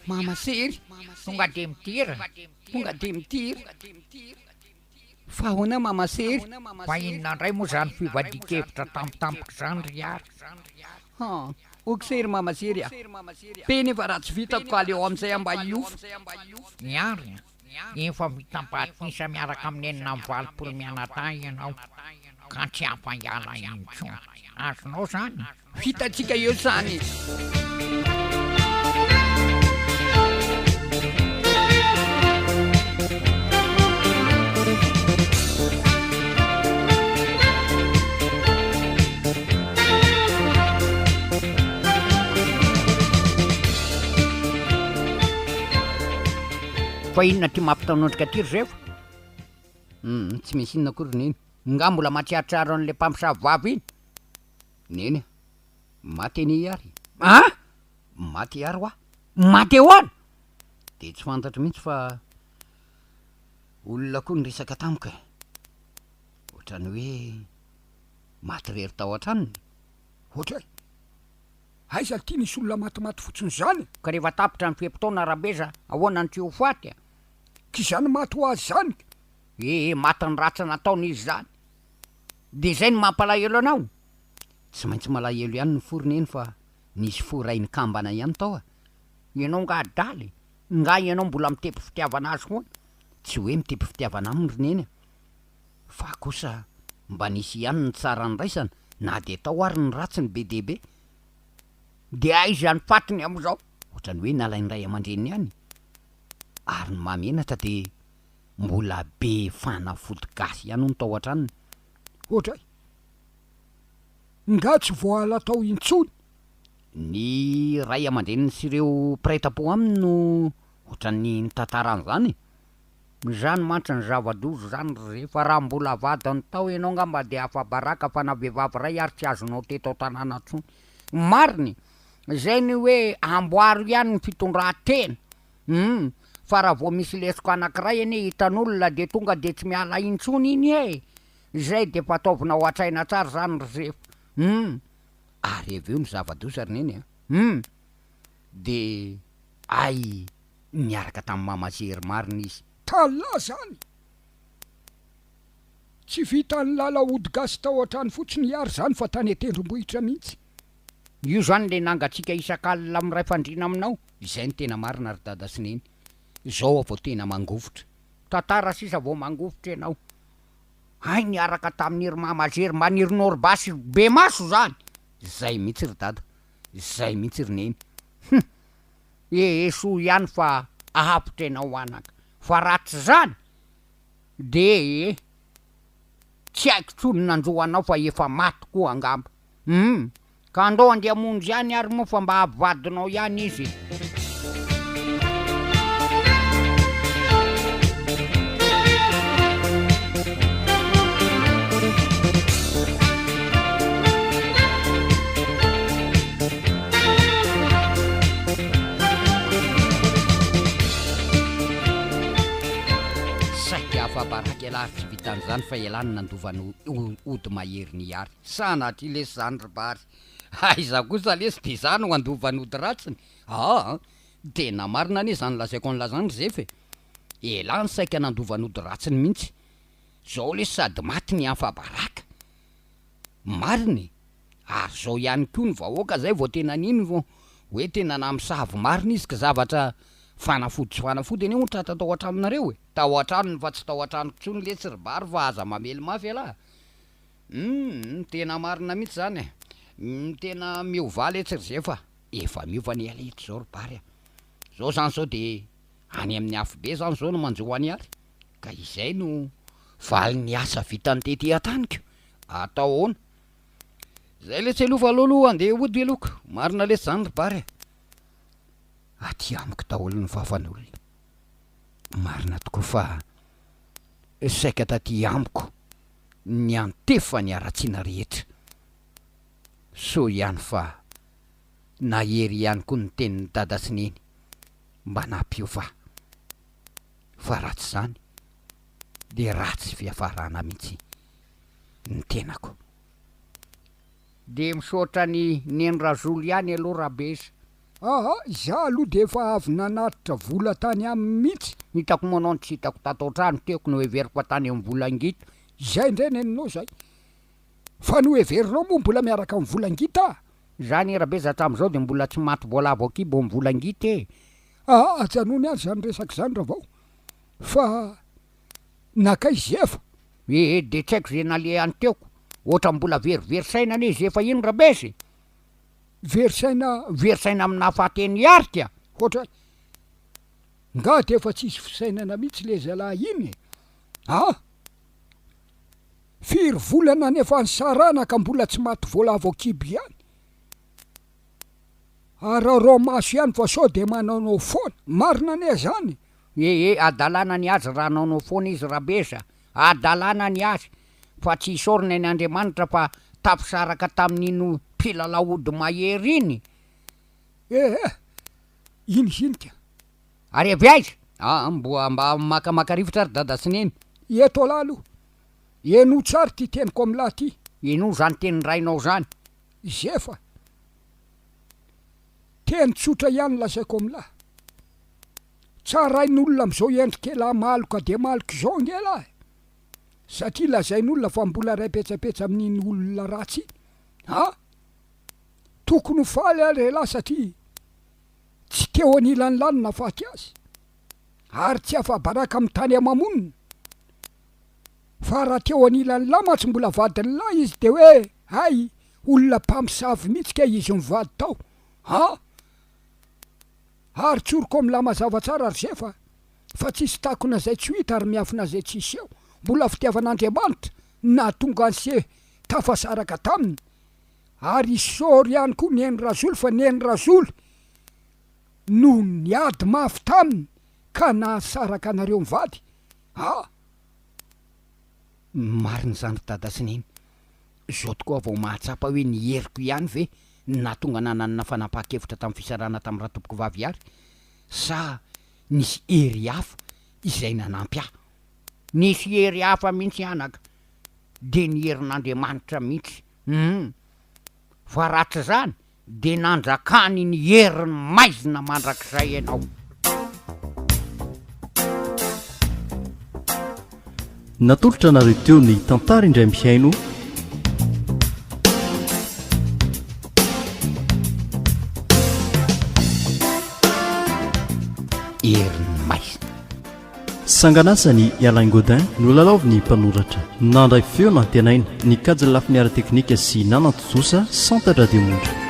Mamasery tonga de mitira tonga de mitiry fa hoana mamasery fa inona indray moa zany fivadikevitra tampotampoka zany ry ary okosery mamasery a pe nefa raha tsy vitako ka aleo amin'izay amba iofo ny ary efa vitam-batisa miaraka amin'ny enina amin'ny valopolo mianatany ianao ka tsy ampangala intsony azonao zany vitatsika eo zany fa inona ty mampitanondrika ty ry refa tsy misy inona akory neny nga mbola matsiarotsiaro an'le mpamosavy vavy iny neny maty eny ary maty ary hoa maty ahoana de tsy fantatro mihitsy fa olona koa nyresaka tamiko e ohatrany hoe maty rery tao an-tranony ohatra aiza ty nisy olona matimaty fotsiny zany ka rehefa tapitra ny fiem-potoana rabeza ahoana ny tsy ho faty a ky zany maty ho azy zany maty ny ratsa nataony izy zany de zay ny mampalahelo anao tsy maintsy malahelo ihany ny forony eny fa nisy forainy kambana ihany tao a ianao nga adaly nga ianao mbola mitepy fitiavana azy koa tsy hoe mitepy fitiavana aminy roneny a fa kosa mba nisy ihany ny tsara ny raisana na de tao ary ny ratsy ny be dehibe de aiza ny fatiny am'izao ohatrany hoe nalainy ray aman-dreniny ihany ary ny mamenatra de mbola be fanafody gasy ihany no tao an-tranony ohatra nga tsy voala tao intsony ny ray aman-dreniny sy ireo piraita-po aminy no ohatran'ny nitantaran'izany zany mantsy ny zava-dozo zany rehefa raha mbola vadiny tao ianao nga mba de afa-baraka fa na vehivavy ray ary tsy azonao teto ao-tanàna ntsony mariny zay ny hoe amboaro ihany ny fitondran-tena fa raha vao misy lesoko anankiray eny hitan'olona de tonga de tsy miala intsony iny zay de fataovina ho atraina tsara zany ry refa ary aveo ny zava-doza roneny de ay niaraka tamin'ny mamasery marina izy tala zany tsy vita ny lala ody gasy tao an-trany fotsiny iary zany fa tany atendrom-bohitra mihitsy io zany le nangatsika isan-kalina amiray fandrina aminao izay ny tena marina ry dada sineny zao avao tena mangovotra tantara sisa vao mangovotra ianao ay niaraka tamin'iry mamasery manirinao ry basy be maso zany zay mihitsy ry dada zay mihitsy roneny soa ihany fa ahapitra ianao anaka fa ratsy zany de tsy haiko tsony nanjoanao fa efa maty koa angamba ka andao andeha monjy ihany ary moa fa mba avadinao ihany izy baraky alary tsy vitan'izany fa ialany nandovany ody maheriny iary sanatry lesy zany ry bary aiza kosa lesy de zany ho andovany ody ratsiny tena marina ane zany lazaiko an'lazany ry zefa elany saika nandovany ody ratsiny mihitsy zao lesy sady maty ny afa-baraka mariny ary zao ihany koa ny vahoaka zay vao tena niny vo hoe tena namisavy marina izy ka zavatra fanafody sy fanafody eny ohatra tatao an-traminareo tao an-tranony fa tsy tao an-tranoko tsony lesy ry bary fa aza mamely mafy ala tena marina mihitsy zany tena miovaly etsy ry zefa efa miova ny aletra zao ry bary zao zany zao de any amin'ny afo be zany zao no manjoany ary ka izay no valy ny asa vitany tety an-taniko atao ahoana zay lesy alofa alohaloha andeha ody aloko marina lesy zany ry bary aty amiko daholo ny vavan'olona marina tokoa fa saika taty amiko ny antefa ny aratsiana rehetra so ihany fa nahery ihany koa ny tenin'ny dada sineny mba nampiova fa ratsy zany de ratsy fiafarana mihitsy ny tenako de misaotra ny neny razolo ihany aloha rabeza za aloha de efa avy nanatitra vola tany aminy mihitsy. Hitako manao ny tsy hitako tato an-trano teoko no heveriko tany amin'ny volangita. Zay indray neninao zay. Fa no heverinao moa mbola miaraka amin'ny volangita. Zany rabe za hatramin'izao de mbola tsy maty voalavo akibo amin'ny volangita e. Ajanony azy zany resaka zany raha vao. Fa nakaizy efa. De tsy haiko zay nale any teoko. Ohatra mbola verisaina ane izy efa ino rabesy. Verisaina amina fahateny arika. Ohatra nga de efa tsisy fisainana mihitsy le zalahy iny. Firy volana nefa ny sarana ka mbola tsy maty voalavo kibo ihany. Ararao maso ihany fa sao de mananao foana. Marina ne zany. Adalana ny azy raha nanao foana izy rabesa. Adalana ny azy. Fa tsy isorina ny Andriamanitra fa tafisaraka tamin'ino mpilalahody mahery iny. Iny ka. Ary avy aiza? Mba makamaka-rivotra ary dada sy neny. Eto lalo. Eno tsara ty teniko am'lahy ty. Ino zany teny rainao zany? Zefa. Teny tsotra ihany lasaiko am'lahy. Tsarain'olona am'izao endrikelahy maloka de maloka izao nge lahy. Satria lazain'olona fa mbola ray petsapetsa amin'iny olona ratsy iny. Tokony ho faly ary lahy satria tsy teo anilany lanina faty azy. Ary tsy afa-baraka amin'ny tany amamonina. Fa raha teo anilany lama tsy mbola vadiny lahy izy de hoe hay olona mpamosavy mihitsy ka izy mivady tao. Ary tsoroko amin'ny lama zavatsara ary zefa. Fa tsisy takona zay tsy hita ary miafina zay tsisy eo. Mbola fitiavan'Andriamanitra na tonga anse tafasaraka taminy. Ary isory ihany koa neny razolo fa neny razolo no niady mafy taminy ka nahasaraka anareo mivady. Marina zany dada sy neny. Zao tokoa vao mahatsapa hoe niheriko ihany ve natonga nanana fanapaha-kevitra tamin'ny fisarana tamin'ny ratoboko vavy ary sa nisy hery hafa izay nanampy ahy. Nisy hery hafa mihitsy anaka de ny herin'Andriamanitra mihitsy. Fa raha tsy zany de nandrakany ny heriny maizina mandrakizay ianao. Natolotra nareo teo ny tantara indray mihaino heriny maizina. Sanganasany Alain Godin no lalaovy ny mpanoratra. Nandray feo nantenaina ny kajy lafiny ara teknika sy nanantojosa Centre Radio Montre.